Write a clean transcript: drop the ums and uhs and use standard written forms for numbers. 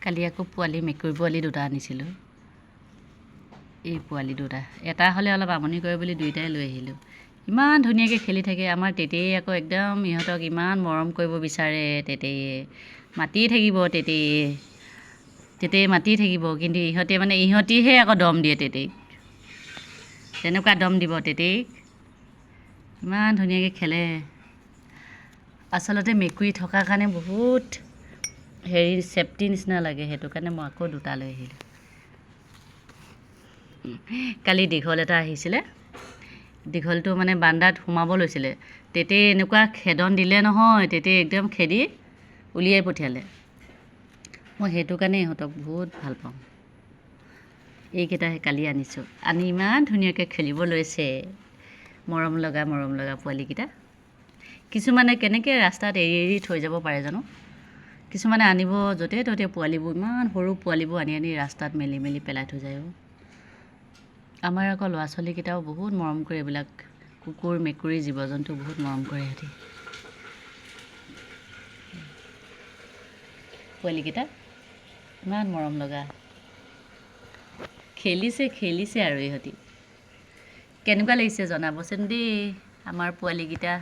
কালি আকৌ পোৱালি মেকুৰী পোৱালি দুটা আনিছিলোঁ। এই পোৱালি দুটা এটা হ'লে অলপ আমনি কৰে বুলি দুইটাই লৈ আহিলোঁ। ইমান ধুনীয়াকৈ খেলি থাকে। আমাৰ তেতেই আকৌ একদম ইহঁতক ইমান মৰম কৰিব বিচাৰে। তেতেয়ে মাতি থাকিব, তেতেই মাতি থাকিব, কিন্তু ইহঁতিহে আকৌ দম দিয়ে তেতেইক। তেনেকুৱা দম দিব তেতেইক। ইমান ধুনীয়াকৈ খেলে। আচলতে মেকুৰী থকাৰ কাৰণে বহুত চেফটি নিচিনা লাগে, সেইটো কাৰণে মই আকৌ দুটা লৈ আহিলোঁ। কালি দীঘল এটা আহিছিলে, দীঘলটো বান্দাত সোমাব লৈছিলে। তেতেই এনেকুৱা খেদন দিলে নহয়, তেতেই একদম খেদি উলিয়াই পঠিয়ালে। মই সেইটো কাৰণে ইহঁতক বহুত ভাল পাওঁ। এইকেইটা কালি আনিছোঁ, আনি ইমান ধুনীয়াকৈ খেলিব লৈছে। মৰম লগা পোৱালিকেইটা। কিছুমানে কেনেকৈ ৰাস্তাত এৰি এৰি থৈ যাব পাৰে জানো। কিছুমানে আনিব য'তে ত'তে পোৱালিবোৰ, ইমান সৰু পোৱালিবোৰ আনি ৰাস্তাত মেলি পেলাই থৈ যায়। আমাৰ আকৌ ল'ৰা ছোৱালীকেইটাও বহুত মৰম কৰে এইবিলাক কুকুৰ মেকুৰী জীৱ জন্তু, বহুত মৰম কৰে সিহঁতি। পোৱালিকেইটা ইমান মৰম লগা। খেলিছে আৰু ইহঁতি। কেনেকুৱা লাগিছে জনাবচোন দেই আমাৰ পোৱালিকেইটা।